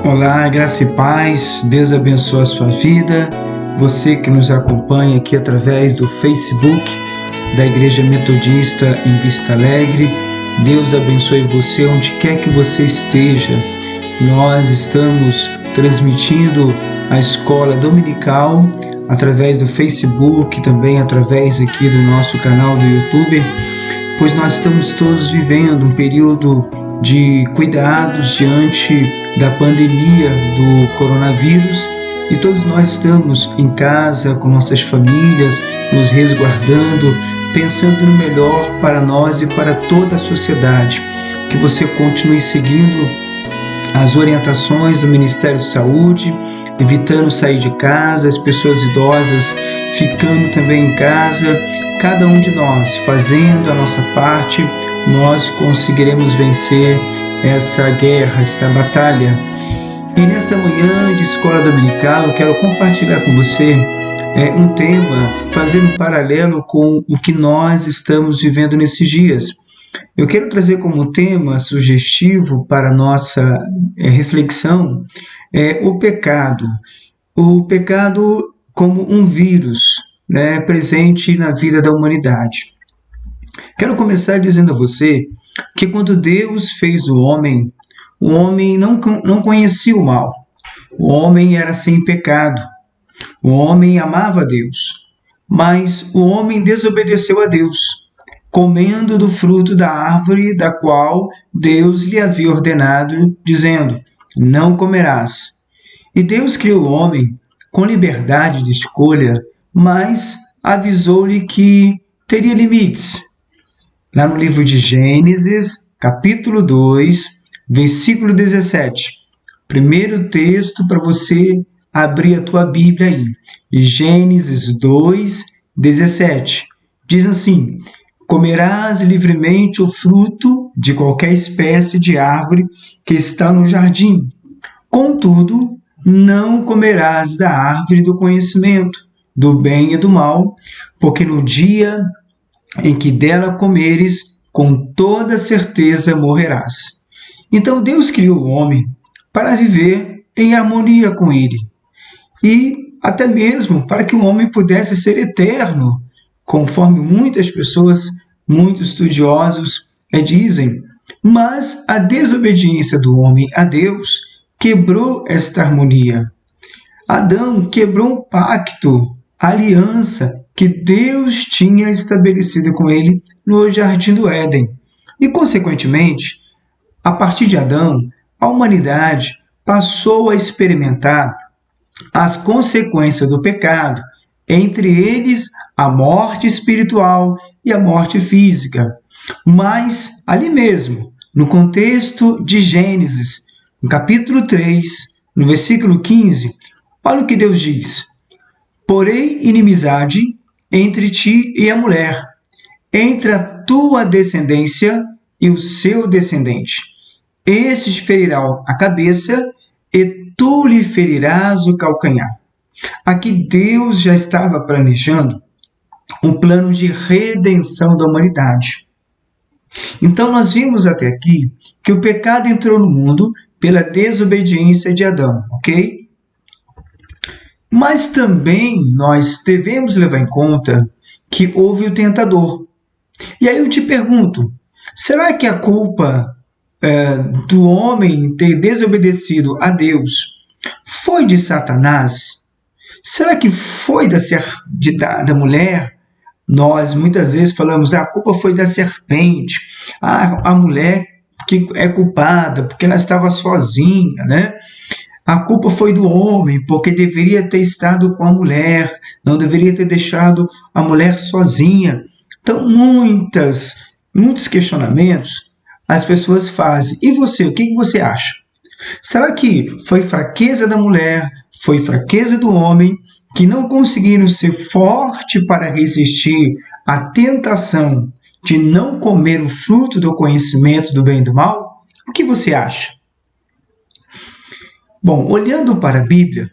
Olá, graça e paz, Deus abençoe a sua vida, você que nos acompanha aqui através do Facebook da Igreja Metodista em Vista Alegre, Deus abençoe você onde quer que você esteja. Nós estamos transmitindo a escola dominical através do Facebook, também através aqui do nosso canal do YouTube, pois nós estamos todos vivendo um período de cuidados diante da pandemia do coronavírus e todos nós estamos em casa com nossas famílias, nos resguardando, pensando no melhor para nós e para toda a sociedade. Que você continue seguindo as orientações do Ministério da Saúde, evitando sair de casa, as pessoas idosas ficando também em casa, cada um de nós fazendo a nossa parte, nós conseguiremos vencer essa guerra, esta batalha. E nesta manhã de escola dominical, eu quero compartilhar com você um tema, fazendo um paralelo com o que nós estamos vivendo nesses dias. Eu quero trazer como tema sugestivo para a nossa reflexão o pecado. O pecado como um vírus, presente na vida da humanidade. Quero começar dizendo a você que quando Deus fez o homem não conhecia o mal. O homem era sem pecado. O homem amava a Deus. Mas o homem desobedeceu a Deus, comendo do fruto da árvore da qual Deus lhe havia ordenado, dizendo: não comerás. E Deus criou o homem com liberdade de escolha, mas avisou-lhe que teria limites. Lá no livro de Gênesis, capítulo 2, versículo 17. Primeiro texto para você abrir a tua Bíblia aí. Gênesis 2, 17. Diz assim: comerás livremente o fruto de qualquer espécie de árvore que está no jardim. Contudo, não comerás da árvore do conhecimento, do bem e do mal, porque no dia em que dela comeres, com toda certeza morrerás. Então Deus criou o homem para viver em harmonia com ele e até mesmo para que o homem pudesse ser eterno, conforme muitas pessoas, muitos estudiosos dizem. Mas a desobediência do homem a Deus quebrou esta harmonia. Adão quebrou um pacto, a aliança que Deus tinha estabelecido com ele no Jardim do Éden. E, consequentemente, a partir de Adão, a humanidade passou a experimentar as consequências do pecado, entre eles a morte espiritual e a morte física. Mas, ali mesmo, no contexto de Gênesis, no capítulo 3, no versículo 15, olha o que Deus diz: porém inimizade entre ti e a mulher, entre a tua descendência e o seu descendente. Este te ferirá a cabeça e tu lhe ferirás o calcanhar. Aqui Deus já estava planejando um plano de redenção da humanidade. Então nós vimos até aqui que o pecado entrou no mundo pela desobediência de Adão, ok? Mas também nós devemos levar em conta que houve o tentador. E aí eu te pergunto, será que a culpa do homem ter desobedecido a Deus foi de Satanás? Será que foi da mulher? Nós muitas vezes falamos, a culpa foi da serpente, a mulher que é culpada porque ela estava sozinha, né? A culpa foi do homem, porque deveria ter estado com a mulher, não deveria ter deixado a mulher sozinha. Então, muitos questionamentos as pessoas fazem. E você, o que você acha? Será que foi fraqueza da mulher, foi fraqueza do homem, que não conseguiram ser forte para resistir à tentação de não comer o fruto do conhecimento do bem e do mal? O que você acha? Bom, olhando para a Bíblia,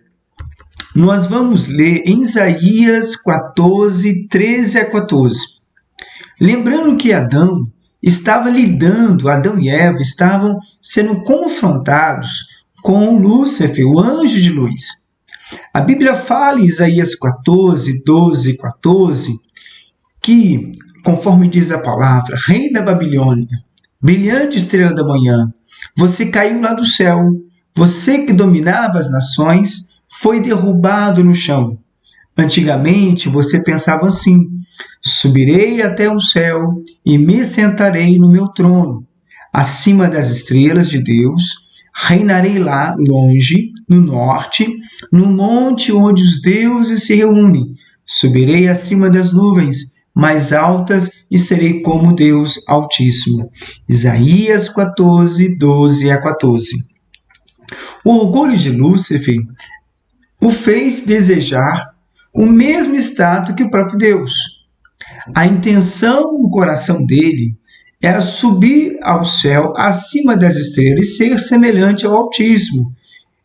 nós vamos ler em Isaías 14, 13 a 14. Lembrando que Adão e Eva estavam sendo confrontados com Lúcifer, o anjo de luz. A Bíblia fala em Isaías 14, 12 e 14, que, conforme diz a palavra, rei da Babilônia, brilhante estrela da manhã, você caiu lá do céu, você que dominava as nações, foi derrubado no chão. Antigamente você pensava assim: subirei até o céu e me sentarei no meu trono, acima das estrelas de Deus, reinarei lá longe, no norte, no monte onde os deuses se reúnem. Subirei acima das nuvens mais altas e serei como Deus Altíssimo. Isaías 14, 12 a 14. O orgulho de Lúcifer o fez desejar o mesmo status que o próprio Deus. A intenção no coração dele era subir ao céu acima das estrelas e ser semelhante ao Altíssimo.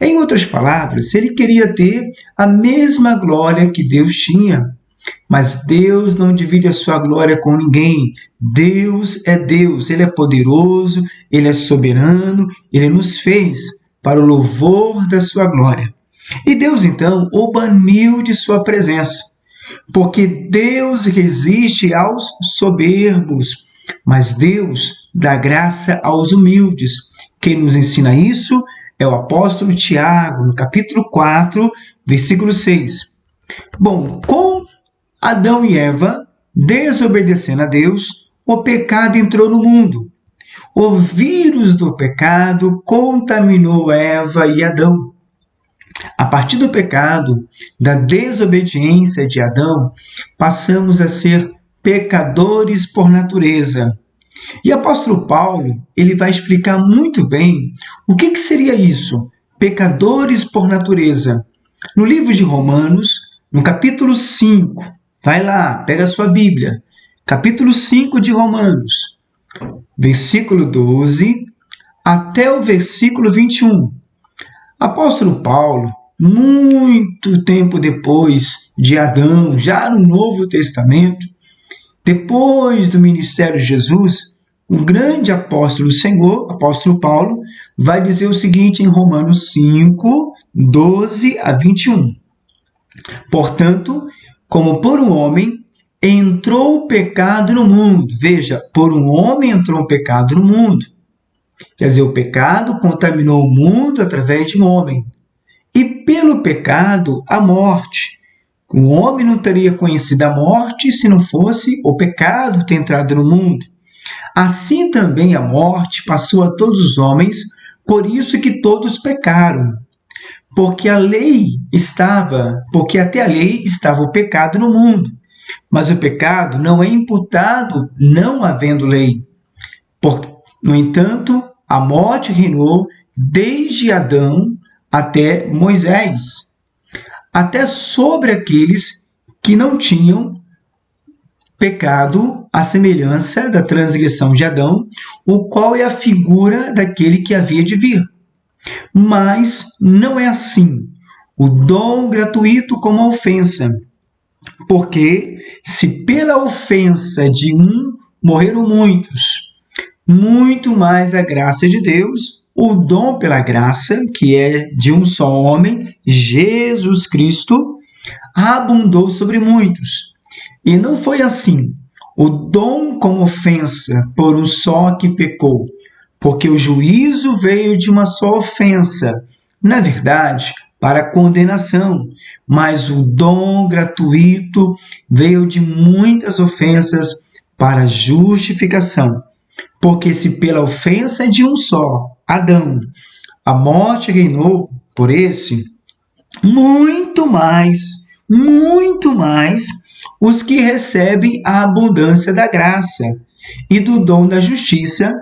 Em outras palavras, ele queria ter a mesma glória que Deus tinha. Mas Deus não divide a sua glória com ninguém. Deus, Ele é poderoso, Ele é soberano, Ele nos fez para o louvor da sua glória. E Deus, então, o baniu de sua presença, porque Deus resiste aos soberbos, mas Deus dá graça aos humildes. Quem nos ensina isso é o apóstolo Tiago, no capítulo 4, versículo 6. Bom, com Adão e Eva desobedecendo a Deus, o pecado entrou no mundo. O vírus do pecado contaminou Eva e Adão. A partir do pecado, da desobediência de Adão, passamos a ser pecadores por natureza. E o apóstolo Paulo, ele vai explicar muito bem o que seria isso, pecadores por natureza. No livro de Romanos, no capítulo 5, vai lá, pega a sua Bíblia, capítulo 5 de Romanos, versículo 12 até o versículo 21. Apóstolo Paulo, muito tempo depois de Adão, já no Novo Testamento, depois do ministério de Jesus, um grande apóstolo do Senhor, apóstolo Paulo, vai dizer o seguinte em Romanos 5, 12 a 21. Portanto, como por um homem entrou o pecado no mundo. Veja, por um homem entrou o pecado no mundo. Quer dizer, o pecado contaminou o mundo através de um homem. E pelo pecado, a morte. O homem não teria conhecido a morte se não fosse o pecado ter entrado no mundo. Assim também a morte passou a todos os homens, por isso que todos pecaram. Porque até a lei estava o pecado no mundo. Mas o pecado não é imputado não havendo lei. No entanto, a morte reinou desde Adão até Moisés, até sobre aqueles que não tinham pecado, à semelhança da transgressão de Adão, o qual é a figura daquele que havia de vir. Mas não é assim. O dom gratuito como a ofensa. Porque se pela ofensa de um morreram muitos, muito mais a graça de Deus, o dom pela graça, que é de um só homem, Jesus Cristo, abundou sobre muitos. E não foi assim. O dom como ofensa por um só que pecou, porque o juízo veio de uma só ofensa, na verdade, para condenação, mas o dom gratuito veio de muitas ofensas para justificação. Porque se pela ofensa de um só, Adão, a morte reinou por esse, muito mais, os que recebem a abundância da graça e do dom da justiça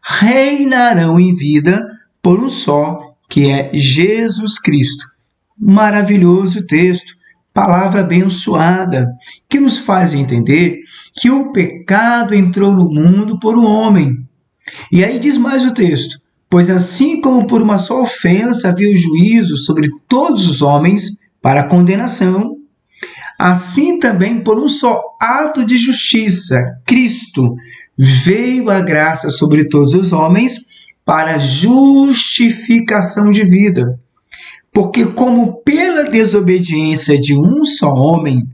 reinarão em vida por um só, que é Jesus Cristo. Maravilhoso texto, palavra abençoada, que nos faz entender que o pecado entrou no mundo por um homem. E aí diz mais o texto: pois assim como por uma só ofensa havia o juízo sobre todos os homens para a condenação, assim também por um só ato de justiça, Cristo, veio a graça sobre todos os homens para justificação de vida. Porque como pela desobediência de um só homem,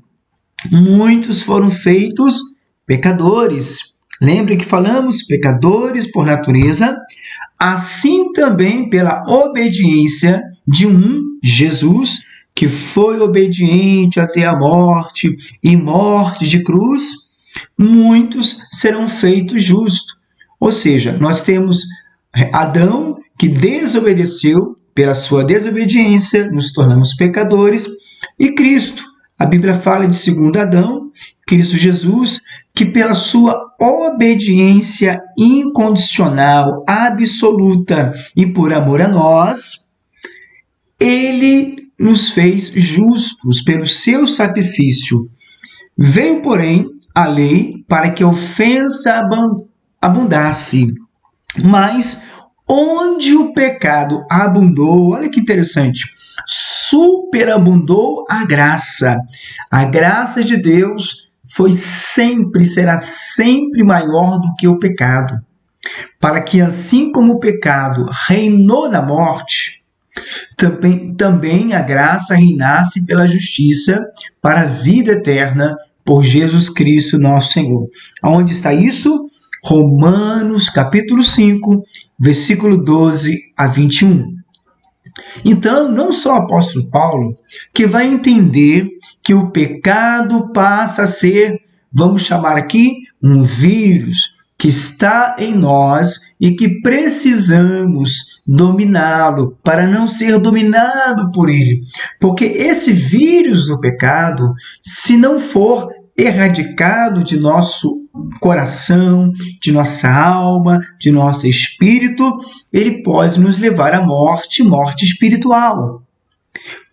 muitos foram feitos pecadores. Lembre que falamos pecadores por natureza, assim também pela obediência de um, Jesus, que foi obediente até a morte e morte de cruz, muitos serão feitos justos. Ou seja, nós temos Adão, que desobedeceu, pela sua desobediência, nos tornamos pecadores, e Cristo. A Bíblia fala de segundo Adão, Cristo Jesus, que pela sua obediência incondicional, absoluta e por amor a nós, ele nos fez justos pelo seu sacrifício. Veio, porém, a lei para que a ofensa abundasse. Mas onde o pecado abundou, olha que interessante, superabundou a graça. A graça de Deus será sempre maior do que o pecado. Para que assim como o pecado reinou na morte, também a graça reinasse pela justiça para a vida eterna por Jesus Cristo nosso Senhor. Aonde está isso? Romanos capítulo 5, versículo 12 a 21. Então, não só o apóstolo Paulo, que vai entender que o pecado passa a ser, vamos chamar aqui, um vírus que está em nós e que precisamos dominá-lo para não ser dominado por ele. Porque esse vírus do pecado, se não for erradicado de nosso coração, de nossa alma, de nosso espírito, ele pode nos levar à morte espiritual.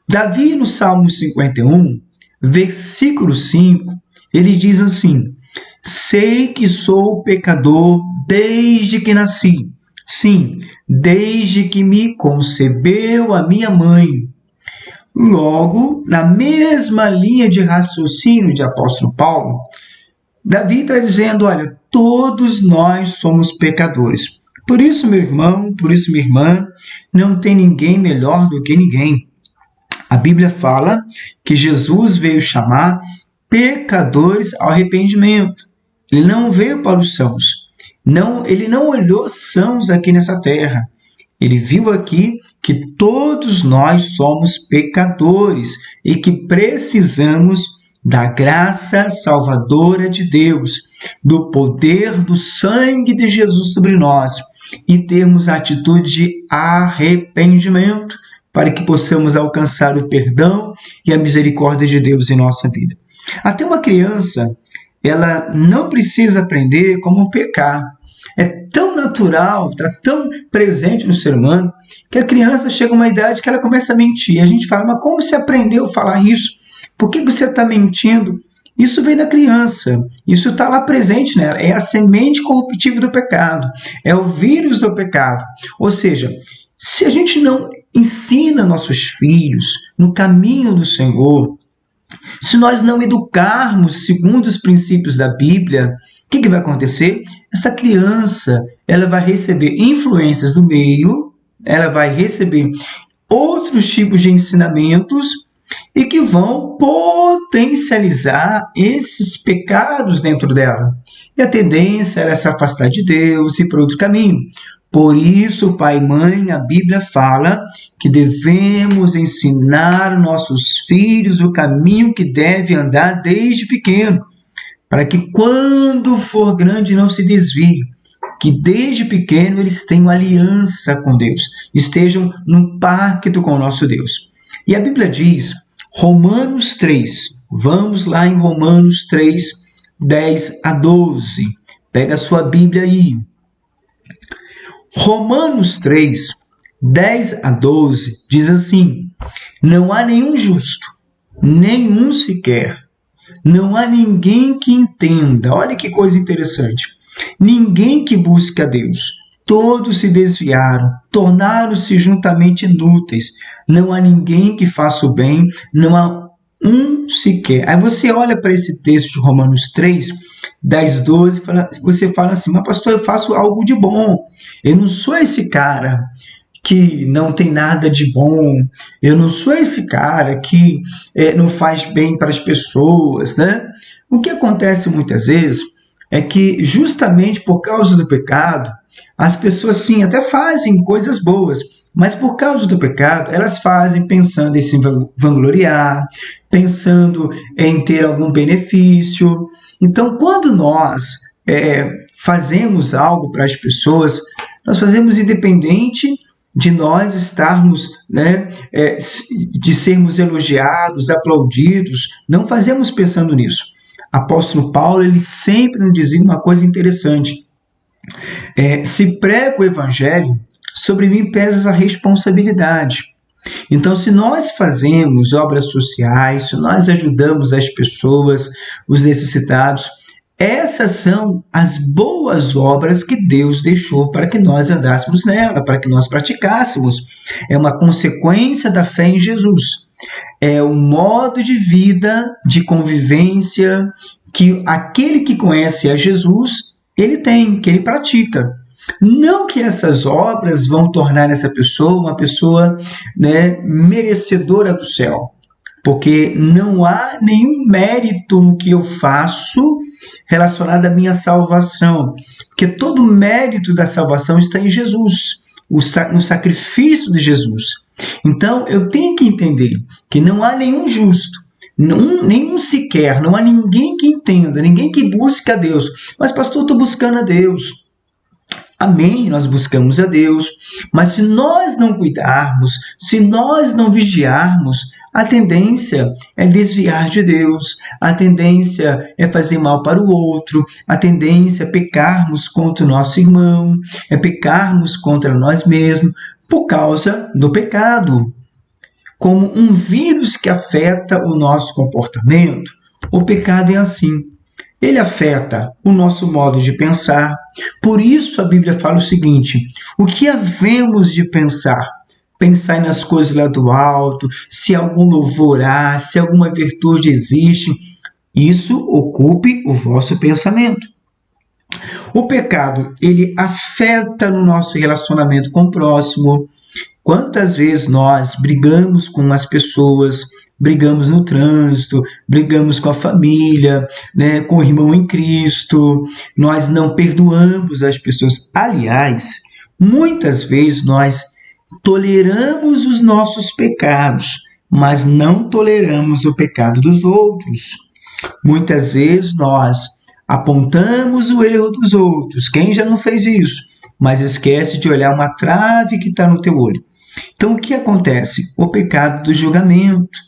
Davi, no Salmo 51, versículo 5, ele diz assim: sei que sou pecador desde que nasci, sim, desde que me concebeu a minha mãe. Logo, na mesma linha de raciocínio de apóstolo Paulo, Davi está dizendo, olha, todos nós somos pecadores. Por isso, meu irmão, por isso, minha irmã, não tem ninguém melhor do que ninguém. A Bíblia fala que Jesus veio chamar pecadores ao arrependimento. Ele não veio para os sãos. Ele não olhou sãos aqui nessa terra. Ele viu aqui que todos nós somos pecadores e que precisamos da graça salvadora de Deus, do poder do sangue de Jesus sobre nós e termos a atitude de arrependimento para que possamos alcançar o perdão e a misericórdia de Deus em nossa vida. Até uma criança, ela não precisa aprender como pecar. É tão natural, está tão presente no ser humano, que a criança chega a uma idade que ela começa a mentir. A gente fala, mas como você aprendeu a falar isso? Por que você está mentindo? Isso vem da criança, isso está lá presente nela. É a semente corruptível do pecado, é o vírus do pecado. Ou seja, se a gente não ensina nossos filhos no caminho do Senhor, se nós não educarmos segundo os princípios da Bíblia, o que vai acontecer? Essa criança, ela vai receber influências do meio, ela vai receber outros tipos de ensinamentos e que vão potencializar esses pecados dentro dela. E a tendência é se afastar de Deus e ir para outro caminho. Por isso, pai e mãe, a Bíblia fala que devemos ensinar nossos filhos o caminho que deve andar desde pequeno, para que quando for grande não se desvie, que desde pequeno eles tenham aliança com Deus, estejam num pacto com o nosso Deus. E a Bíblia diz, Romanos 3, vamos lá em Romanos 3, 10 a 12, pega a sua Bíblia aí. Romanos 3, 10 a 12, diz assim, não há nenhum justo, nenhum sequer, não há ninguém que entenda, olha que coisa interessante, ninguém que busque a Deus, todos se desviaram, tornaram-se juntamente inúteis, não há ninguém que faça o bem, não há um sequer. Aí você olha para esse texto de Romanos 3, 10, 12, você fala assim, mas pastor, eu faço algo de bom, eu não sou esse cara que não tem nada de bom, eu não sou esse cara que não faz bem para as pessoas, né? O que acontece muitas vezes é que justamente por causa do pecado, as pessoas sim até fazem coisas boas, mas por causa do pecado, elas fazem pensando em se vangloriar, pensando em ter algum benefício. Então, quando nós fazemos algo para as pessoas, nós fazemos independente de nós estarmos, né, de sermos elogiados, aplaudidos, não fazemos pensando nisso. Apóstolo Paulo, ele sempre nos dizia uma coisa interessante. Se prego o evangelho, sobre mim pesa a responsabilidade. Então, se nós fazemos obras sociais, se nós ajudamos as pessoas, os necessitados, essas são as boas obras que Deus deixou para que nós andássemos nela, para que nós praticássemos. É uma consequência da fé em Jesus. É o modo de vida, de convivência, que aquele que conhece a Jesus, ele tem, que ele pratica. Não que essas obras vão tornar essa pessoa uma pessoa, né, merecedora do céu, porque não há nenhum mérito no que eu faço relacionado à minha salvação, porque todo o mérito da salvação está em Jesus, no sacrifício de Jesus. Então, eu tenho que entender que não há nenhum justo, nenhum sequer, não há ninguém que entenda, ninguém que busque a Deus. Mas, pastor, eu estou buscando a Deus. Amém, nós buscamos a Deus, mas se nós não cuidarmos, se nós não vigiarmos, a tendência é desviar de Deus, a tendência é fazer mal para o outro, a tendência é pecarmos contra o nosso irmão, é pecarmos contra nós mesmos, por causa do pecado. Como um vírus que afeta o nosso comportamento, o pecado é assim. Ele afeta o nosso modo de pensar. Por isso a Bíblia fala o seguinte: o que havemos de pensar? Pensar nas coisas lá do alto, se algum louvor há, se alguma virtude existe. Isso ocupe o vosso pensamento. O pecado, ele afeta no nosso relacionamento com o próximo. Quantas vezes nós brigamos com as pessoas, brigamos no trânsito, brigamos com a família, né, com o irmão em Cristo, nós não perdoamos as pessoas. Aliás, muitas vezes nós toleramos os nossos pecados, mas não toleramos o pecado dos outros. Muitas vezes nós apontamos o erro dos outros, quem já não fez isso? Mas esquece de olhar uma trave que está no teu olho. Então, o que acontece? O pecado do julgamento.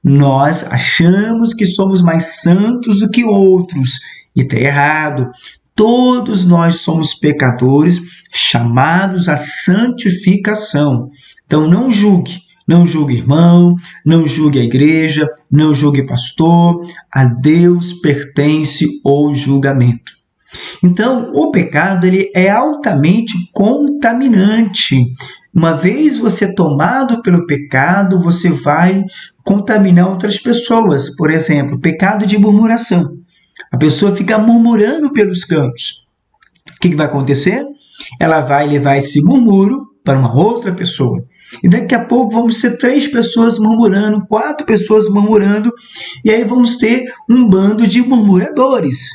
Nós achamos que somos mais santos do que outros, e está errado. Todos nós somos pecadores, chamados à santificação. Então, não julgue. Não julgue irmão, não julgue a igreja, não julgue pastor. A Deus pertence o julgamento. Então, o pecado ele é altamente contaminante. Uma vez você tomado pelo pecado, você vai contaminar outras pessoas. Por exemplo, pecado de murmuração. A pessoa fica murmurando pelos cantos. O que vai acontecer? Ela vai levar esse murmúrio para uma outra pessoa. E daqui a pouco vamos ter 3 pessoas murmurando, 4 pessoas murmurando, e aí vamos ter um bando de murmuradores.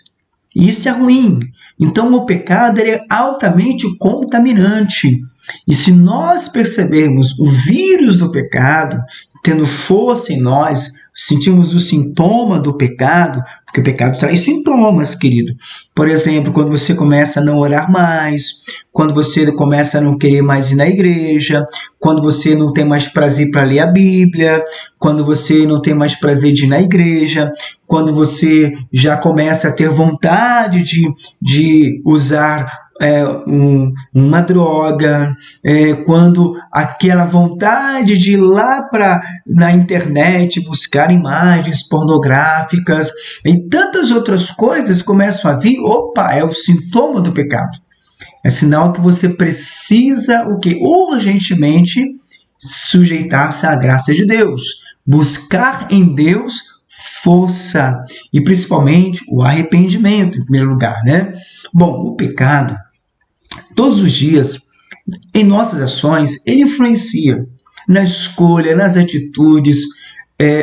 E isso é ruim. Então, o pecado ele é altamente contaminante. E se nós percebermos o vírus do pecado tendo força em nós, sentimos o sintoma do pecado, porque o pecado traz sintomas, querido. Por exemplo, quando você começa a não orar mais, quando você começa a não querer mais ir na igreja, quando você não tem mais prazer para ler a Bíblia, quando você não tem mais prazer de ir na igreja, quando você já começa a ter vontade de usar uma droga, quando aquela vontade de ir lá na internet buscar imagens pornográficas e tantas outras coisas começam a vir, é o sintoma do pecado. É sinal que você precisa urgentemente sujeitar-se à graça de Deus, buscar em Deus força e principalmente o arrependimento, em primeiro lugar, né? Bom, o pecado, todos os dias, em nossas ações, ele influencia na escolha, nas atitudes.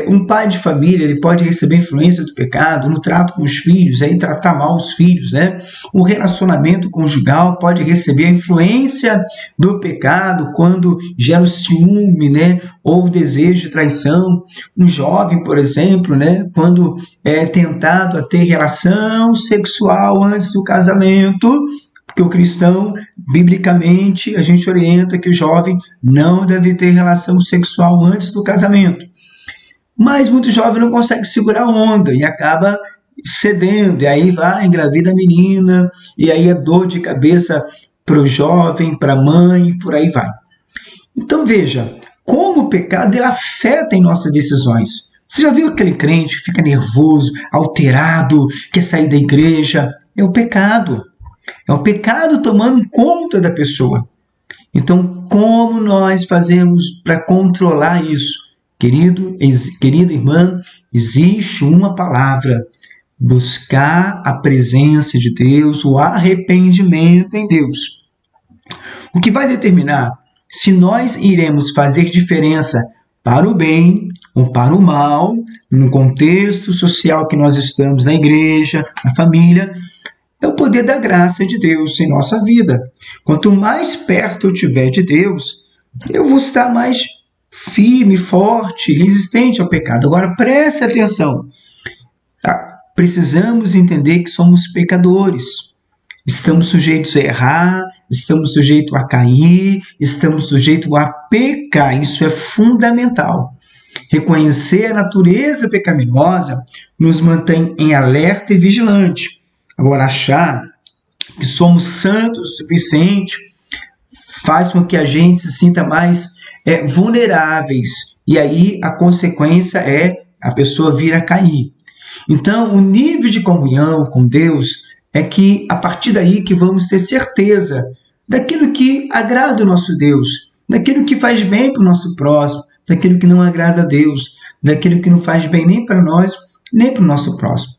Um pai de família, ele pode receber influência do pecado no trato com os filhos, aí tratar mal os filhos, né? O relacionamento conjugal pode receber a influência do pecado quando gera o ciúme, né? Ou o desejo de traição. Um jovem, por exemplo, né? Quando é tentado a ter relação sexual antes do casamento, porque o cristão, biblicamente, a gente orienta que o jovem não deve ter relação sexual antes do casamento. Mas muito jovem não consegue segurar a onda e acaba cedendo, e aí vai, engravida a menina, e aí é dor de cabeça para o jovem, para a mãe, por aí vai. Então veja, como o pecado ele afeta em nossas decisões. Você já viu aquele crente que fica nervoso, alterado, quer sair da igreja? É o pecado. É o pecado tomando conta da pessoa. Então, como nós fazemos para controlar isso? Querida irmã, existe uma palavra: buscar a presença de Deus, o arrependimento em Deus. O que vai determinar se nós iremos fazer diferença para o bem ou para o mal, no contexto social que nós estamos, na igreja, na família, é o poder da graça de Deus em nossa vida. Quanto mais perto eu estiver de Deus, eu vou estar mais firme, forte, resistente ao pecado. Agora, preste atenção. Precisamos entender que somos pecadores. Estamos sujeitos a errar, estamos sujeitos a cair, estamos sujeitos a pecar. Isso é fundamental. Reconhecer a natureza pecaminosa nos mantém em alerta e vigilante. Agora, achar que somos santos o suficiente faz com que a gente se sinta mais vulneráveis. E aí a consequência é a pessoa vir a cair. Então, o nível de comunhão com Deus é que a partir daí que vamos ter certeza daquilo que agrada o nosso Deus, daquilo que faz bem para o nosso próximo, daquilo que não agrada a Deus, daquilo que não faz bem nem para nós, nem para o nosso próximo.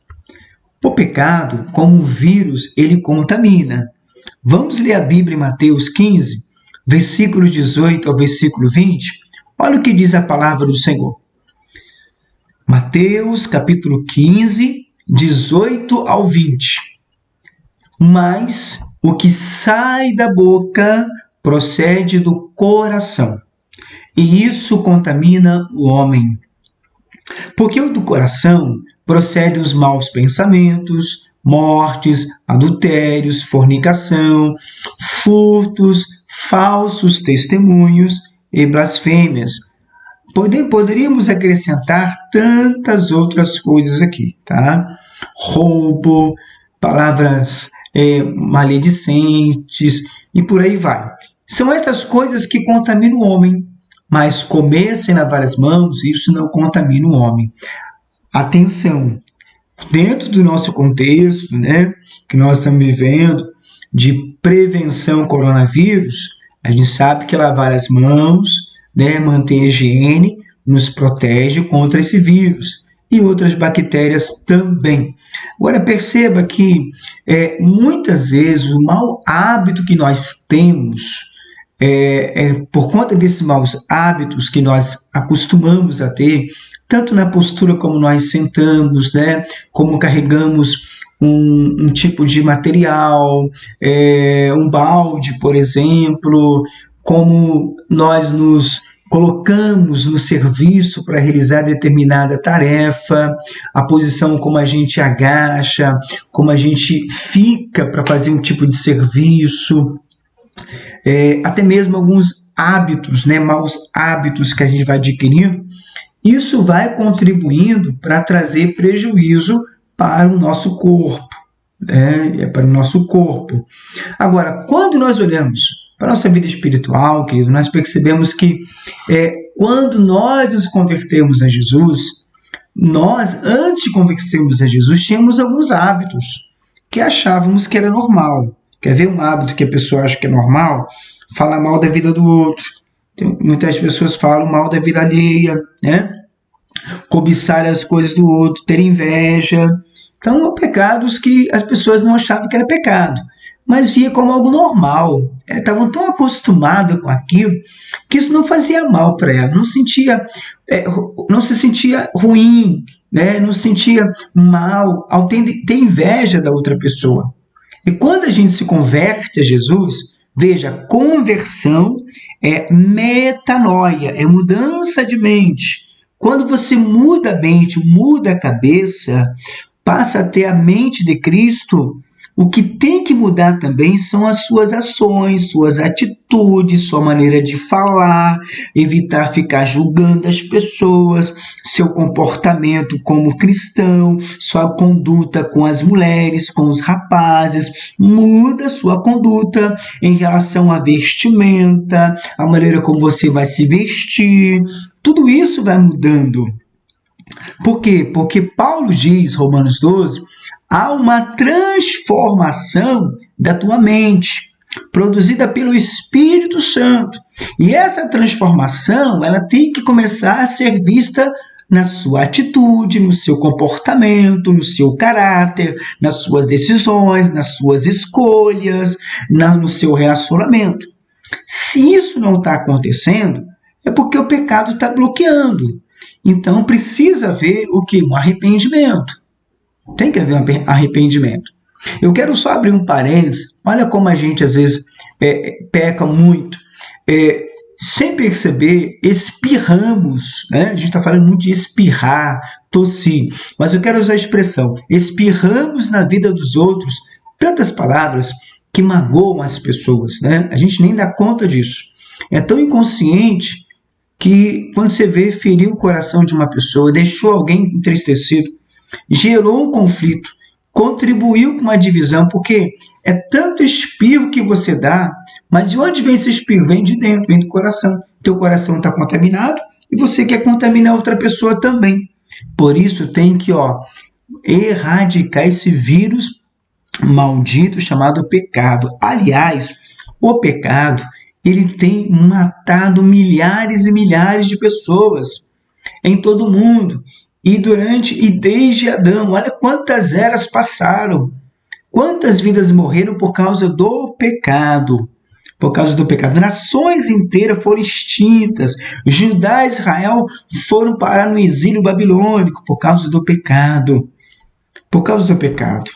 O pecado, como um vírus, ele contamina. Vamos ler a Bíblia em Mateus 15, versículo 18 ao versículo 20. Olha o que diz a palavra do Senhor. Mateus, capítulo 15, 18 ao 20. Mas o que sai da boca procede do coração, e isso contamina o homem. Porque do coração procedem os maus pensamentos, mortes, adultérios, fornicação, furtos, falsos testemunhos e blasfêmias. Poderíamos acrescentar tantas outras coisas aqui, tá? Roubo, palavras maledicentes e por aí vai. São essas coisas que contaminam o homem, mas comer sem lavar as mãos, isso não contamina o homem. Atenção, dentro do nosso contexto, né, que nós estamos vivendo, de prevenção ao coronavírus, a gente sabe que lavar as mãos, né, manter a higiene, nos protege contra esse vírus e outras bactérias também. Agora perceba que muitas vezes o mau hábito que nós temos, por conta desses maus hábitos que nós acostumamos a ter, tanto na postura como nós sentamos, né, como carregamos um tipo de material, um balde, por exemplo, como nós nos colocamos no serviço para realizar determinada tarefa, a posição como a gente agacha, como a gente fica para fazer um tipo de serviço, até mesmo alguns hábitos, né, maus hábitos que a gente vai adquirindo, isso vai contribuindo para trazer prejuízo para o nosso corpo, para o nosso corpo. Agora, quando nós olhamos para a nossa vida espiritual, querido, nós percebemos que quando nós nos convertemos a Jesus, nós, antes de convertermos a Jesus, tínhamos alguns hábitos que achávamos que era normal. Quer ver um hábito que a pessoa acha que é normal? Falar mal da vida do outro. Muitas pessoas falam mal da vida alheia, né? cobiçar as coisas do outro, ter inveja. Então, pecados que as pessoas não achavam que era pecado, mas via como algo normal. Estavam tão acostumadas com aquilo que isso não fazia mal para ela, não se sentia ruim, né? Não se sentia mal ao ter inveja da outra pessoa. E quando a gente se converte a Jesus, veja, conversão é metanoia, é mudança de mente. Quando você muda a mente, muda a cabeça, passa a ter a mente de Cristo, o que tem que mudar também são as suas ações, suas atitudes, sua maneira de falar, evitar ficar julgando as pessoas, seu comportamento como cristão, sua conduta com as mulheres, com os rapazes. Muda sua conduta em relação à vestimenta, a maneira como você vai se vestir. Tudo isso vai mudando. Por quê? Porque Paulo diz, Romanos 12, há uma transformação da tua mente, produzida pelo Espírito Santo. E essa transformação, ela tem que começar a ser vista na sua atitude, no seu comportamento, no seu caráter, nas suas decisões, nas suas escolhas, no seu relacionamento. Se isso não está acontecendo, é porque o pecado está bloqueando. Então, precisa haver o quê? Um arrependimento. Tem que haver um arrependimento. Eu quero só abrir um parênteses. Olha como a gente, às vezes, peca muito. Sem perceber, espirramos. Né? A gente está falando muito de espirrar, tossir. Mas eu quero usar a expressão. Espirramos na vida dos outros tantas palavras que magoam as pessoas. Né? A gente nem dá conta disso. É tão inconsciente que quando você vê, feriu o coração de uma pessoa, deixou alguém entristecido, gerou um conflito, contribuiu com uma divisão, porque é tanto espirro que você dá, mas de onde vem esse espirro? Vem de dentro, vem do coração. Teu coração está contaminado e você quer contaminar outra pessoa também. Por isso tem que erradicar esse vírus maldito chamado pecado. Aliás, o pecado, ele tem matado milhares e milhares de pessoas em todo o mundo. E desde Adão, olha quantas eras passaram. Quantas vidas morreram por causa do pecado. Por causa do pecado. Nações inteiras foram extintas. Judá e Israel foram parar no exílio babilônico por causa do pecado. Por causa do pecado.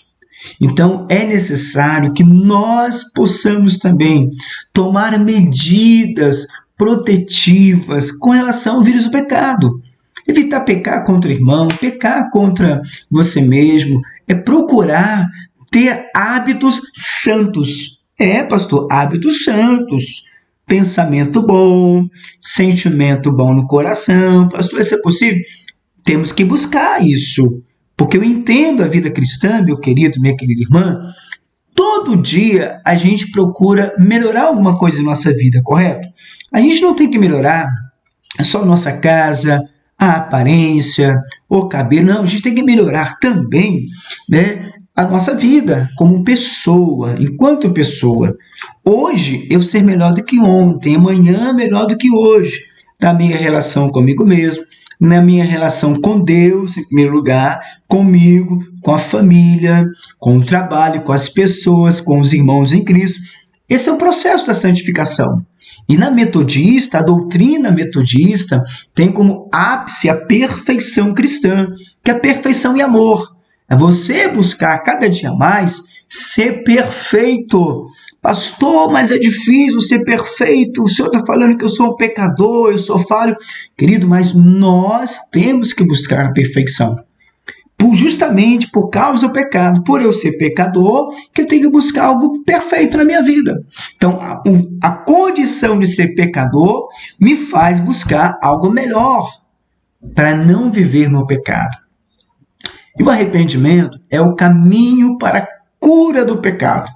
Então, é necessário que nós possamos também tomar medidas protetivas com relação ao vírus do pecado. Evitar pecar contra o irmão, pecar contra você mesmo, é procurar ter hábitos santos. Pastor, hábitos santos. Pensamento bom, sentimento bom no coração. Pastor, isso é possível? Temos que buscar isso. Porque eu entendo a vida cristã, meu querido, minha querida irmã, todo dia a gente procura melhorar alguma coisa em nossa vida, correto? A gente não tem que melhorar só a nossa casa, a aparência, o cabelo, não, a gente tem que melhorar também, né, a nossa vida como pessoa, enquanto pessoa. Hoje eu ser melhor do que ontem, amanhã melhor do que hoje, na minha relação comigo mesmo, na minha relação com Deus, em primeiro lugar, comigo, com a família, com o trabalho, com as pessoas, com os irmãos em Cristo. Esse é o processo da santificação. E na metodista, a doutrina metodista tem como ápice a perfeição cristã, que é a perfeição e amor. É você buscar cada dia mais ser perfeito. Pastor, mas é difícil ser perfeito. O senhor está falando que eu sou um pecador, eu sou falho. Querido, mas nós temos que buscar a perfeição. Justamente por causa do pecado, por eu ser pecador, que eu tenho que buscar algo perfeito na minha vida. Então, a condição de ser pecador me faz buscar algo melhor para não viver no pecado. E o arrependimento é o caminho para a cura do pecado.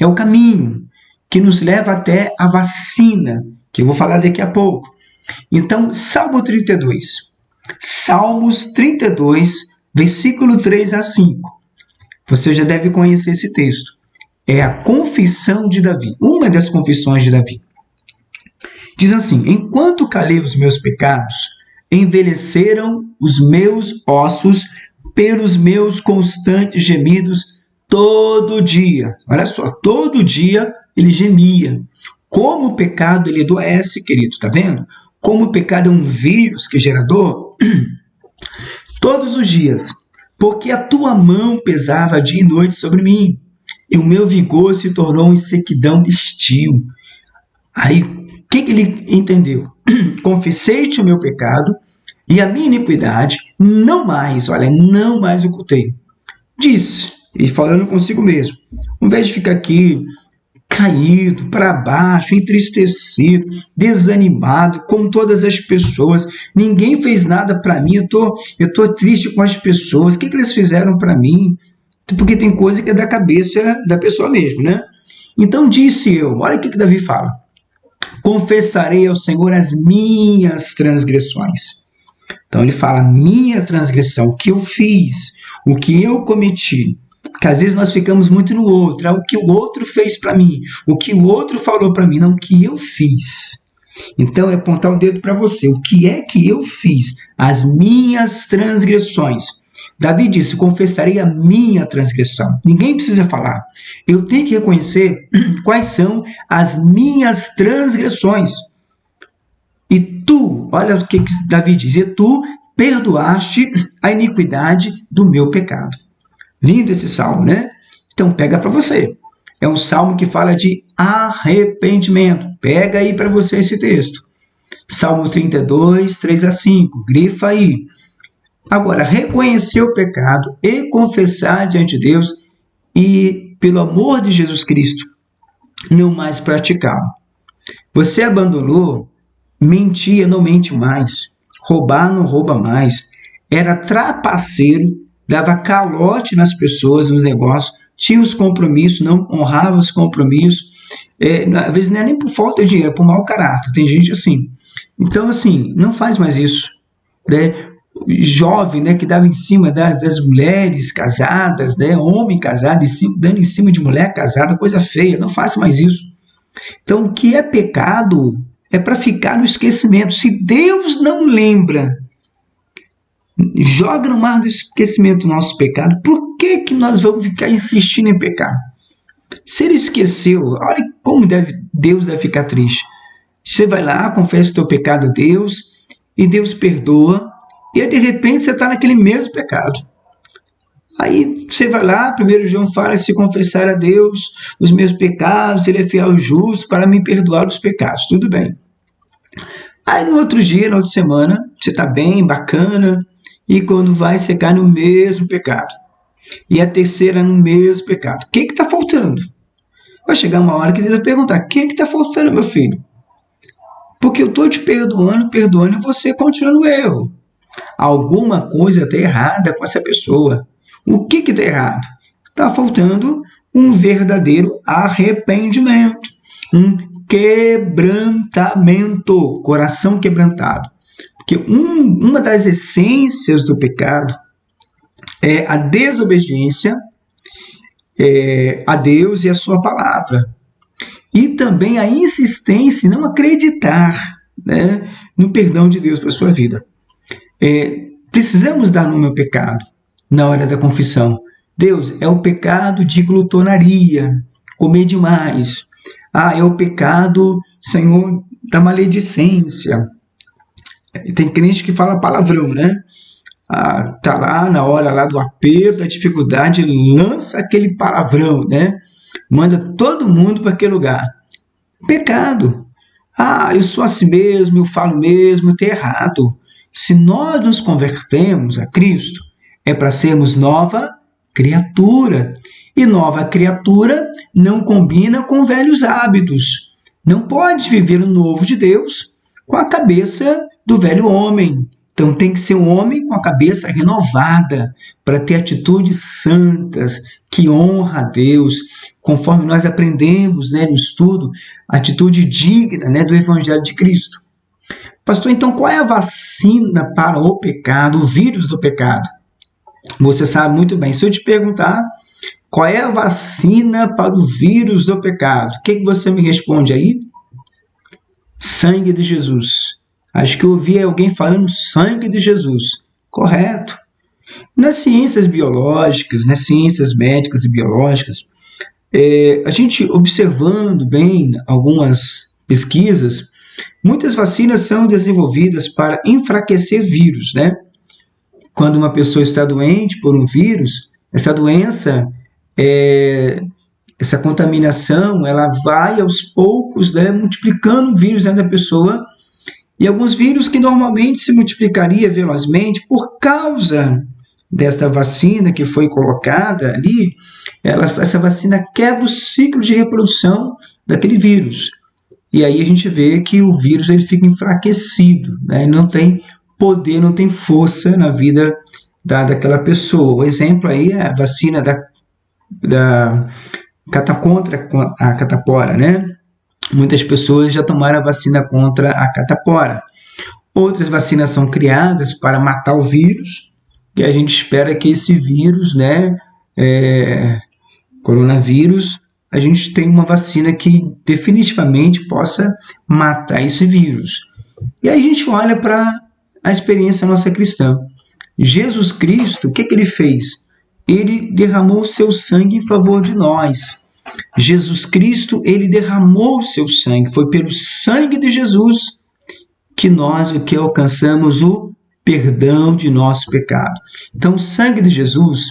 É o caminho que nos leva até a vacina, que eu vou falar daqui a pouco. Então, Salmo 32. Salmos 32, versículo 3 a 5. Você já deve conhecer esse texto. É a confissão de Davi, uma das confissões de Davi. Diz assim: enquanto calei os meus pecados, envelheceram os meus ossos pelos meus constantes gemidos todo dia. Olha só, todo dia ele gemia. Como o pecado ele adoece, querido, tá vendo? Como o pecado é um vírus que gera dor, todos os dias, porque a tua mão pesava dia e noite sobre mim, e o meu vigor se tornou em sequidão de estio. Aí, o que ele entendeu? Confessei-te o meu pecado e a minha iniquidade, não mais ocultei. Disse, e falando consigo mesmo, ao invés de ficar aqui caído, para baixo, entristecido, desanimado, com todas as pessoas, ninguém fez nada para mim, eu tô triste com as pessoas, o que eles fizeram para mim? Porque tem coisa que é da cabeça da pessoa mesmo, né? Então disse eu, olha o que Davi fala, confessarei ao Senhor as minhas transgressões. Então ele fala, minha transgressão, o que eu fiz, o que eu cometi. Porque às vezes nós ficamos muito no outro, o que o outro fez para mim, o que o outro falou para mim, não, o que eu fiz. Então é apontar o dedo para você, o que é que eu fiz? As minhas transgressões. Davi disse, confessarei a minha transgressão. Ninguém precisa falar. Eu tenho que reconhecer quais são as minhas transgressões. E tu, olha o que Davi diz, e tu perdoaste a iniquidade do meu pecado. Lindo esse salmo, né? Então pega para você. É um salmo que fala de arrependimento. Pega aí para você esse texto. Salmo 32, 3-5. Grifa aí. Agora, reconhecer o pecado e confessar diante de Deus e, pelo amor de Jesus Cristo, não mais praticá-lo. Você abandonou, mentia, não mente mais, roubar, não rouba mais, era trapaceiro, dava calote nas pessoas, nos negócios, tinha os compromissos, não honrava os compromissos, às vezes não é nem por falta de dinheiro, é por mau caráter, tem gente assim. Então, assim, não faz mais isso, né? Jovem, né, que dava em cima das mulheres casadas, né, homem casado, dando em cima de mulher casada, coisa feia, não faça mais isso. Então, o que é pecado é para ficar no esquecimento. Se Deus não lembra, joga no mar do esquecimento o nosso pecado, por que nós vamos ficar insistindo em pecar? Se ele esqueceu, olha como Deus deve ficar triste. Você vai lá, confessa o teu pecado a Deus, e Deus perdoa, e aí, de repente, você está naquele mesmo pecado. Aí você vai lá, 1 João fala, se confessar a Deus os meus pecados, ele é fiel e justo para me perdoar os pecados. Tudo bem. Aí no outro dia, na outra semana, você está bem, bacana, e quando vai, você cai no mesmo pecado. E a terceira no mesmo pecado. O que está faltando? Vai chegar uma hora que Deus vai perguntar, o que está faltando, meu filho? Porque eu estou te perdoando, e você continua no erro. Alguma coisa está errada com essa pessoa. O que está errado? Está faltando um verdadeiro arrependimento, um quebrantamento, coração quebrantado. Porque uma das essências do pecado é a desobediência a Deus e a sua palavra. E também a insistência em não acreditar, né, no perdão de Deus para a sua vida. Precisamos dar nome ao pecado na hora da confissão. Deus, é o pecado de glutonaria, comer demais. É o pecado, Senhor, da maledicência. Tem crente que fala palavrão, né? Tá lá na hora lá do aperto, da dificuldade, lança aquele palavrão, né? Manda todo mundo para aquele lugar. Pecado. Eu sou assim mesmo, eu falo mesmo, está errado. Se nós nos convertemos a Cristo, é para sermos nova criatura. E nova criatura não combina com velhos hábitos. Não pode viver o novo de Deus com a cabeça do velho homem. Então tem que ser um homem com a cabeça renovada para ter atitudes santas, que honra a Deus, conforme nós aprendemos, né, no estudo, atitude digna, né, do Evangelho de Cristo. Pastor, então qual é a vacina para o pecado, o vírus do pecado? Você sabe muito bem. Se eu te perguntar qual é a vacina para o vírus do pecado, o que você me responde aí? Sangue de Jesus. Acho que eu ouvi alguém falando sangue de Jesus. Correto. Nas ciências biológicas, nas ciências médicas e biológicas, a gente observando bem algumas pesquisas, muitas vacinas são desenvolvidas para enfraquecer vírus, né? Quando uma pessoa está doente por um vírus, essa doença, essa contaminação, ela vai aos poucos, né, multiplicando o vírus dentro da pessoa, e alguns vírus que normalmente se multiplicaria velozmente por causa desta vacina que foi colocada ali, essa vacina quebra o ciclo de reprodução daquele vírus. E aí a gente vê que o vírus ele fica enfraquecido, né? Ele não tem poder, não tem força na vida daquela pessoa. O exemplo aí é a vacina contra a catapora, né? Muitas pessoas já tomaram a vacina contra a catapora. Outras vacinas são criadas para matar o vírus, e a gente espera que esse vírus, né, coronavírus, a gente tenha uma vacina que definitivamente possa matar esse vírus. E aí a gente olha para a experiência nossa cristã. Jesus Cristo, o que ele fez? Ele derramou o seu sangue em favor de nós. Jesus Cristo, ele derramou o seu sangue. Foi pelo sangue de Jesus que nós aqui alcançamos o perdão de nosso pecado. Então, o sangue de Jesus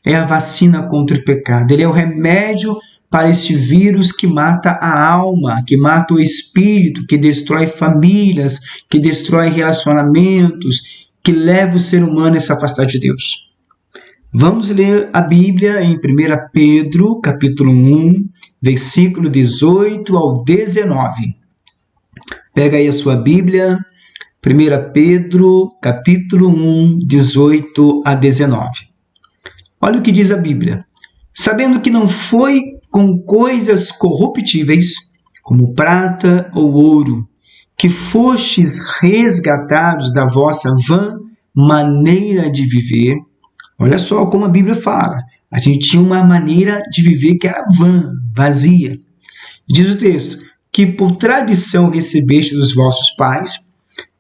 é a vacina contra o pecado. Ele é o remédio para esse vírus que mata a alma, que mata o espírito, que destrói famílias, que destrói relacionamentos, que leva o ser humano a se afastar de Deus. Vamos ler a Bíblia em 1 Pedro, capítulo 1, versículo 18 ao 19. Pega aí a sua Bíblia, 1 Pedro, capítulo 1, 18 a 19. Olha o que diz a Bíblia. Sabendo que não foi com coisas corruptíveis, como prata ou ouro, que fostes resgatados da vossa vã maneira de viver. Olha só como a Bíblia fala. A gente tinha uma maneira de viver que era vã, vazia. Diz o texto, que por tradição recebeste dos vossos pais,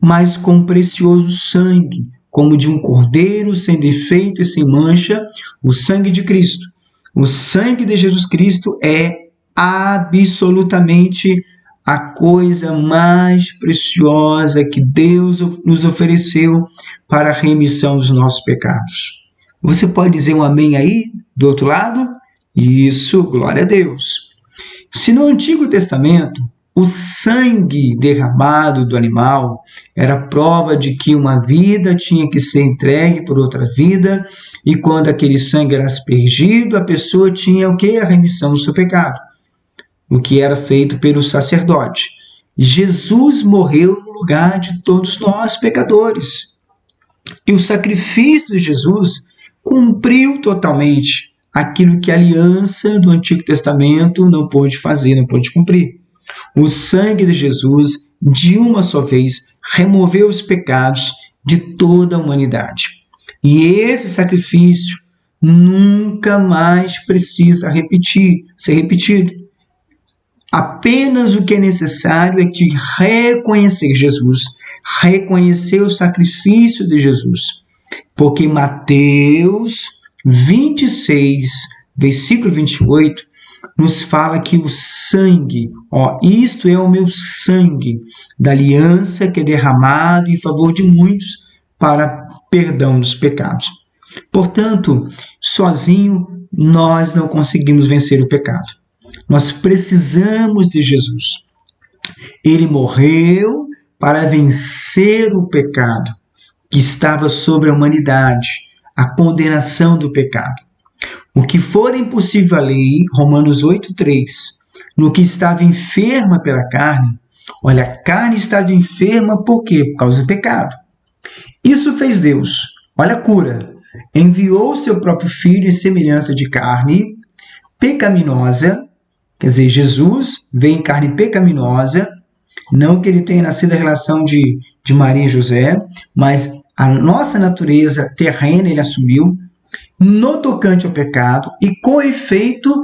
mas com precioso sangue, como de um cordeiro sem defeito e sem mancha, o sangue de Cristo. O sangue de Jesus Cristo é absolutamente a coisa mais preciosa que Deus nos ofereceu para a remissão dos nossos pecados. Você pode dizer um amém aí, do outro lado? Isso, glória a Deus. Se no Antigo Testamento o sangue derramado do animal era prova de que uma vida tinha que ser entregue por outra vida, e quando aquele sangue era aspergido, a pessoa tinha o quê? A remissão do seu pecado, o que era feito pelo sacerdote. Jesus morreu no lugar de todos nós pecadores. E o sacrifício de Jesus cumpriu totalmente aquilo que a aliança do Antigo Testamento não pôde fazer, não pôde cumprir. O sangue de Jesus, de uma só vez, removeu os pecados de toda a humanidade. E esse sacrifício nunca mais precisa ser repetido. Apenas o que é necessário é de reconhecer Jesus, reconhecer o sacrifício de Jesus. Porque Mateus 26, versículo 28, nos fala que o sangue, isto é o meu sangue da aliança que é derramado em favor de muitos para perdão dos pecados. Portanto, sozinho nós não conseguimos vencer o pecado. Nós precisamos de Jesus. Ele morreu para vencer o pecado que estava sobre a humanidade, a condenação do pecado. O que for impossível à lei, Romanos 8,3, no que estava enferma pela carne, olha, a carne estava enferma por quê? Por causa do pecado. Isso fez Deus, olha a cura, enviou o seu próprio Filho em semelhança de carne pecaminosa, quer dizer, Jesus veio em carne pecaminosa, não que ele tenha nascido da relação de Maria e José, mas a nossa natureza terrena ele assumiu, no tocante ao pecado, e com efeito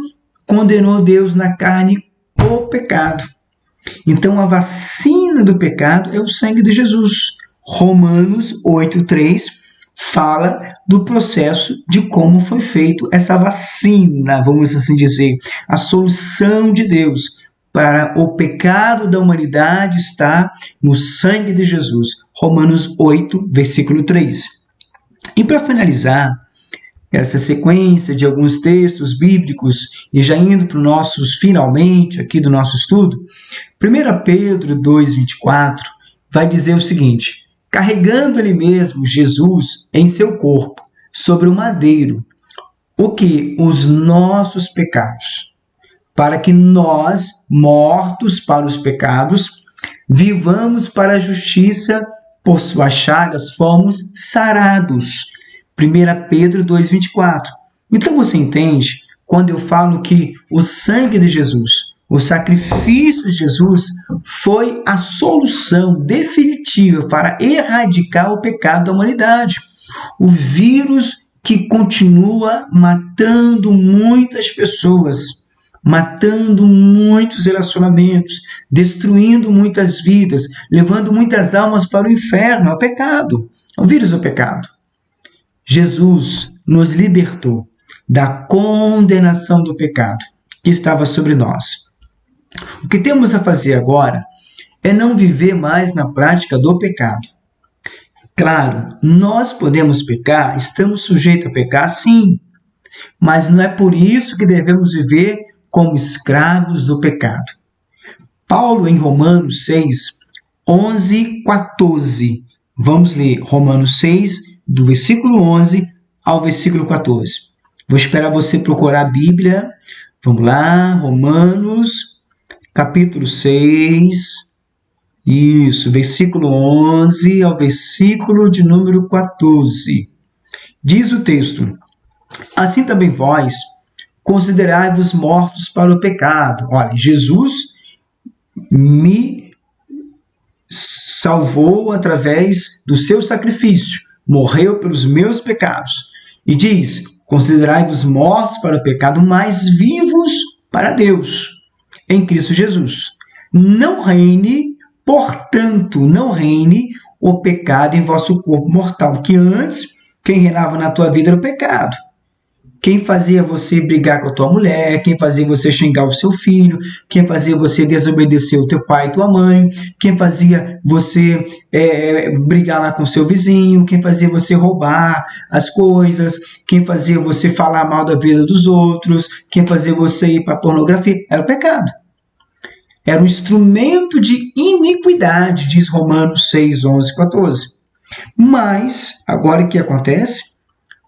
condenou Deus na carne o pecado. Então, a vacina do pecado é o sangue de Jesus. Romanos 8,3 fala do processo de como foi feito essa vacina, vamos assim dizer, a solução de Deus para o pecado da humanidade está no sangue de Jesus. Romanos 8, versículo 3. E para finalizar essa sequência de alguns textos bíblicos, e já indo para os nossos finalmente aqui do nosso estudo, 1 Pedro 2,24 vai dizer o seguinte: carregando ele mesmo, Jesus, em seu corpo, sobre o madeiro, o que? Os nossos pecados, para que nós, mortos para os pecados, vivamos para a justiça, por suas chagas fomos sarados. 1 Pedro 2,24. Então você entende, quando eu falo que o sangue de Jesus, o sacrifício de Jesus foi a solução definitiva para erradicar o pecado da humanidade. O vírus que continua matando muitas pessoas, matando muitos relacionamentos, destruindo muitas vidas, levando muitas almas para o inferno, é o pecado. O vírus é o pecado. Jesus nos libertou da condenação do pecado que estava sobre nós. O que temos a fazer agora é não viver mais na prática do pecado. Claro, nós podemos pecar, estamos sujeitos a pecar, sim, mas não é por isso que devemos viver como escravos do pecado. Paulo, em Romanos 6, 11, 14, vamos ler Romanos 6, do versículo 11 ao versículo 14. Vou esperar você procurar a Bíblia. Vamos lá, Romanos, capítulo 6, isso, versículo 11 ao versículo de número 14. Diz o texto: assim também vós, considerai-vos mortos para o pecado. Olha, Jesus me salvou através do seu sacrifício. Morreu pelos meus pecados. E diz: considerai-vos mortos para o pecado, mas vivos para Deus, em Cristo Jesus. Não reine, portanto, não reine o pecado em vosso corpo mortal, que antes, quem reinava na tua vida era o pecado. Quem fazia você brigar com a tua mulher, quem fazia você xingar o seu filho, quem fazia você desobedecer o teu pai e tua mãe, quem fazia você brigar lá com o seu vizinho, quem fazia você roubar as coisas, quem fazia você falar mal da vida dos outros, quem fazia você ir para a pornografia, era o pecado. Era um instrumento de iniquidade, diz Romanos 6, 11, 14. Mas, agora o que acontece?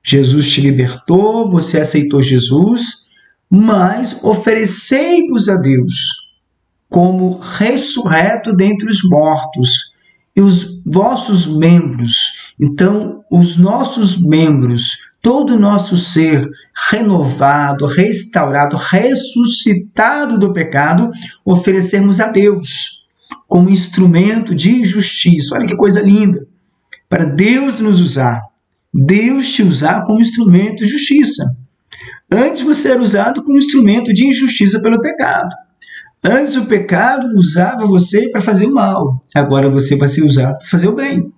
Jesus te libertou, você aceitou Jesus, mas oferecei-vos a Deus como ressurreto dentre os mortos, e os vossos membros, então os nossos membros, todo o nosso ser renovado, restaurado, ressuscitado do pecado, oferecermos a Deus como instrumento de justiça. Olha que coisa linda! Para Deus nos usar. Deus te usar como instrumento de justiça. Antes você era usado como instrumento de injustiça pelo pecado. Antes o pecado usava você para fazer o mal. Agora você vai ser usado para fazer o bem.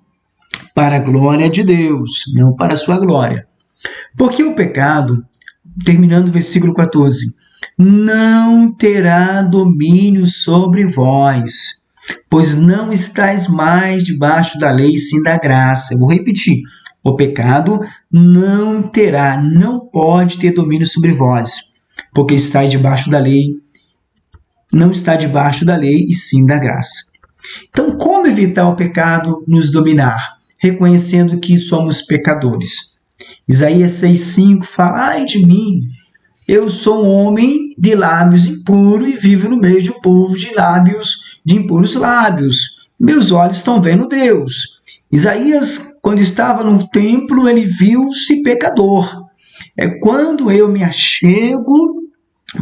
Para a glória de Deus, não para a sua glória. Porque o pecado, terminando o versículo 14, não terá domínio sobre vós, pois não estáis mais debaixo da lei, sim da graça. Eu vou repetir. O pecado não pode ter domínio sobre vós, porque está debaixo da lei, não está debaixo da lei e sim da graça. Então, como evitar o pecado nos dominar? Reconhecendo que somos pecadores. Isaías 6,5 fala: ai de mim, eu sou um homem de lábios impuros e vivo no meio de um povo de impuros lábios. Meus olhos estão vendo Deus. Isaías, quando estava no templo, ele viu-se pecador. É quando eu me achego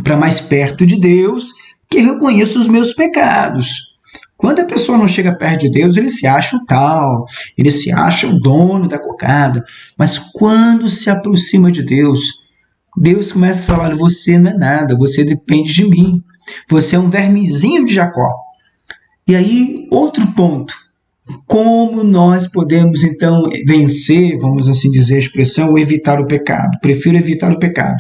para mais perto de Deus que eu reconheço os meus pecados. Quando a pessoa não chega perto de Deus, ele se acha o tal, ele se acha o dono da cocada. Mas quando se aproxima de Deus, Deus começa a falar: você não é nada, você depende de mim. Você é um vermezinho de Jacó. E aí, outro ponto. Como nós podemos, então, vencer, vamos assim dizer a expressão, ou evitar o pecado? Prefiro evitar o pecado.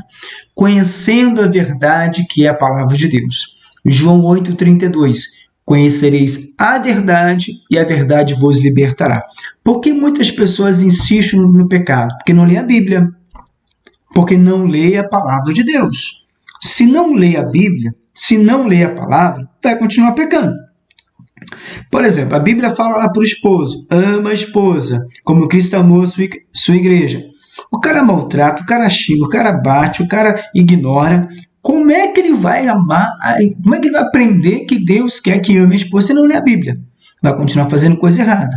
Conhecendo a verdade que é a palavra de Deus. João 8,32. Conhecereis a verdade e a verdade vos libertará. Por que muitas pessoas insistem no pecado? Porque não lê a Bíblia. Porque não lê a palavra de Deus. Se não lê a Bíblia, se não lê a palavra, vai continuar pecando. Por exemplo, a Bíblia fala lá para o esposo, ama a esposa, como Cristo amou a sua igreja. O cara maltrata, o cara xinga, o cara bate, o cara ignora. Como é que ele vai amar, como é que ele vai aprender que Deus quer que ame a esposa se não lê a Bíblia? Vai continuar fazendo coisa errada.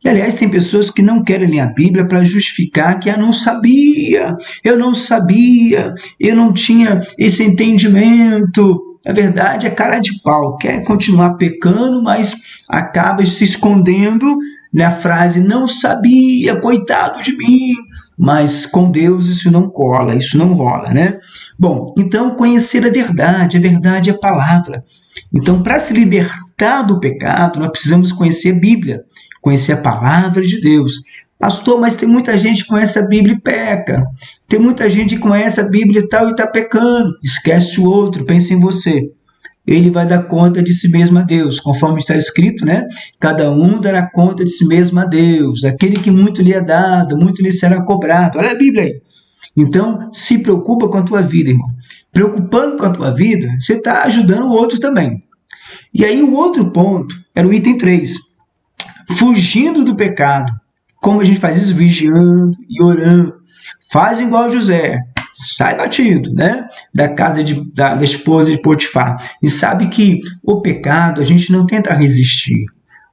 E, aliás, tem pessoas que não querem ler a Bíblia para justificar que não sabia, eu não tinha esse entendimento. A verdade é cara de pau, quer continuar pecando, mas acaba se escondendo na frase não sabia, coitado de mim. Mas com Deus isso não cola, isso não rola, né? Bom, então conhecer a verdade é a palavra. Então, para se libertar do pecado, nós precisamos conhecer a Bíblia, conhecer a palavra de Deus. Pastor, mas tem muita gente que conhece a Bíblia e peca. Tem muita gente que conhece a Bíblia e tal e está pecando. Esquece o outro, pensa em você. Ele vai dar conta de si mesmo a Deus, conforme está escrito, né? Cada um dará conta de si mesmo a Deus. Aquele que muito lhe é dado, muito lhe será cobrado. Olha a Bíblia aí. Então, se preocupa com a tua vida, irmão. Preocupando com a tua vida, você está ajudando o outro também. E aí o outro ponto era o item 3. Fugindo do pecado. Como a gente faz isso? Vigiando e orando. Faz igual José. Sai batido, né? Da casa da esposa de Potifar. E sabe que o pecado a gente não tenta resistir.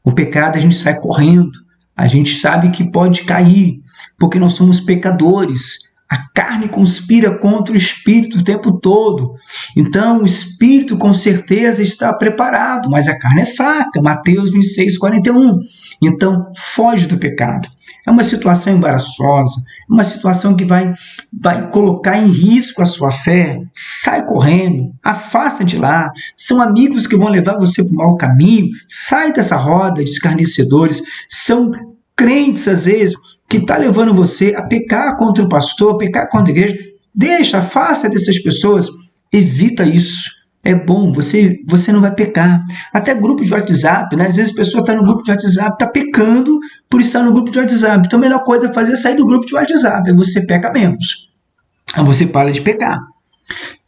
O pecado a gente sai correndo. A gente sabe que pode cair, porque nós somos pecadores. A carne conspira contra o espírito o tempo todo. Então, o espírito com certeza está preparado, mas a carne é fraca. Mateus 26:41. Então, foge do pecado. É uma situação embaraçosa, é uma situação que vai colocar em risco a sua fé. Sai correndo, afasta de lá. São amigos que vão levar você para o mau caminho. Sai dessa roda de escarnecedores. São crentes, às vezes, que está levando você a pecar contra o pastor, a pecar contra a igreja. Deixa, afasta dessas pessoas, evita isso. É bom, você não vai pecar. Até grupo de WhatsApp, né? Às vezes a pessoa está no grupo de WhatsApp, está pecando por estar no grupo de WhatsApp. Então a melhor coisa a fazer é sair do grupo de WhatsApp, aí você peca menos. Aí você para de pecar.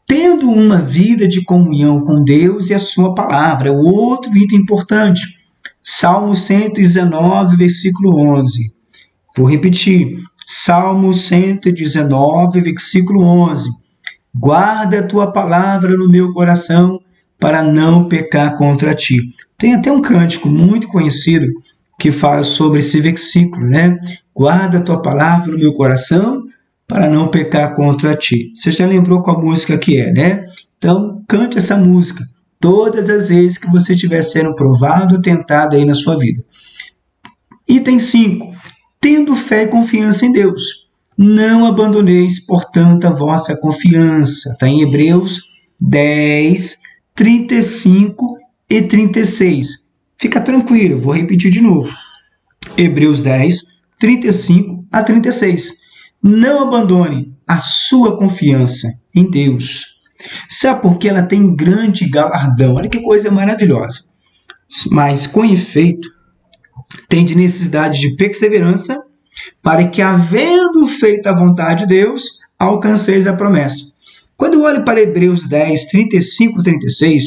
Tendo uma vida de comunhão com Deus e a sua palavra, é outro item importante. Salmo 119, versículo 11. Vou repetir. Salmo 119, versículo 11. Guarda a tua palavra no meu coração para não pecar contra ti. Tem até um cântico muito conhecido que fala sobre esse versículo, né? Guarda a tua palavra no meu coração para não pecar contra ti. Você já lembrou qual música que é, né? Então, cante essa música todas as vezes que você estiver sendo provado, tentado aí na sua vida. Item 5. Tendo fé e confiança em Deus. Não abandoneis, portanto, a vossa confiança. Está em Hebreus 10, 35 e 36. Fica tranquilo, vou repetir de novo. Hebreus 10, 35 a 36. Não abandone a sua confiança em Deus. Sabe por que ela tem grande galardão? Olha que coisa maravilhosa. Mas, com efeito, tem de necessidade de perseverança, para que, havendo feito a vontade de Deus, alcanceis a promessa. Quando eu olho para Hebreus 10, 35 e 36,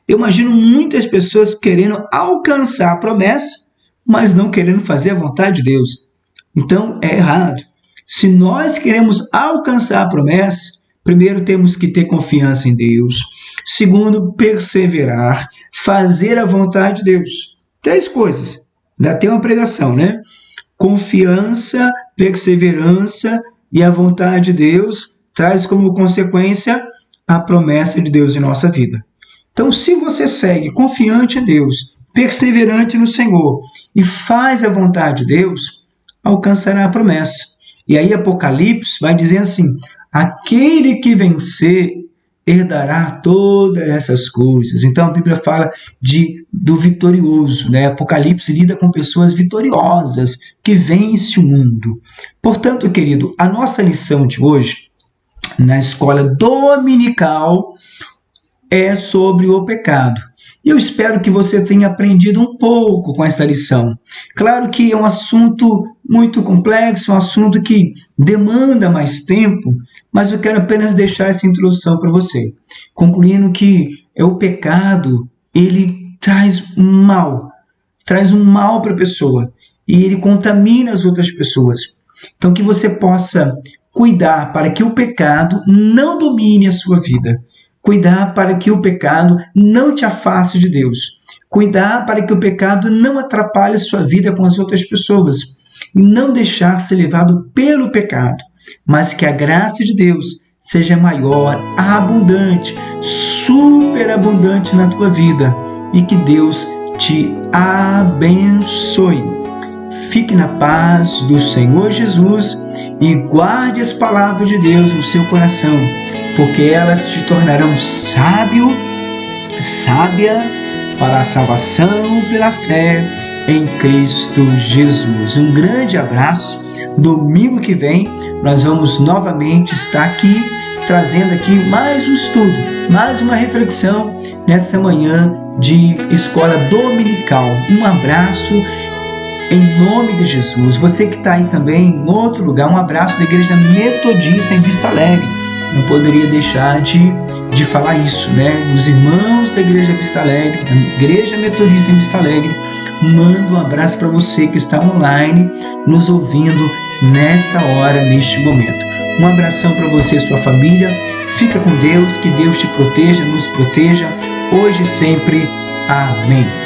eu imagino muitas pessoas querendo alcançar a promessa, mas não querendo fazer a vontade de Deus. Então, é errado. Se nós queremos alcançar a promessa, primeiro temos que ter confiança em Deus. Segundo, perseverar, fazer a vontade de Deus. 3 coisas. Dá até uma pregação, né? Confiança, perseverança e a vontade de Deus traz como consequência a promessa de Deus em nossa vida. Então, se você segue confiante em Deus, perseverante no Senhor e faz a vontade de Deus, alcançará a promessa. E aí Apocalipse vai dizer assim, aquele que vencer herdará todas essas coisas. Então a Bíblia fala do vitorioso, né? Apocalipse lida com pessoas vitoriosas que vencem o mundo. Portanto, querido, a nossa lição de hoje na escola dominical é sobre o pecado. Eu espero que você tenha aprendido um pouco com esta lição. Claro que é um assunto muito complexo, um assunto que demanda mais tempo, mas eu quero apenas deixar essa introdução para você, concluindo que o pecado, ele traz um mal para a pessoa e ele contamina as outras pessoas. Então que você possa cuidar para que o pecado não domine a sua vida. Cuidar para que o pecado não te afaste de Deus. Cuidar para que o pecado não atrapalhe a sua vida com as outras pessoas. E não deixar ser levado pelo pecado, mas que a graça de Deus seja maior, abundante, superabundante na tua vida. E que Deus te abençoe. Fique na paz do Senhor Jesus e guarde as palavras de Deus no seu coração, porque elas te tornarão sábia para a salvação pela fé em Cristo Jesus. Um grande abraço. Domingo que vem nós vamos novamente estar aqui, trazendo aqui mais um estudo, mais uma reflexão nessa manhã de escola dominical. Um abraço em nome de Jesus. Você que está aí também em outro lugar, um abraço da Igreja Metodista em Vista Alegre. Não poderia deixar de falar isso, né? Os irmãos da Igreja Vista Alegre, a Igreja Metodista em Vista Alegre, mando um abraço para você que está online, nos ouvindo nesta hora, neste momento. Um abração para você e sua família. Fica com Deus, que Deus te proteja, nos proteja, hoje e sempre. Amém.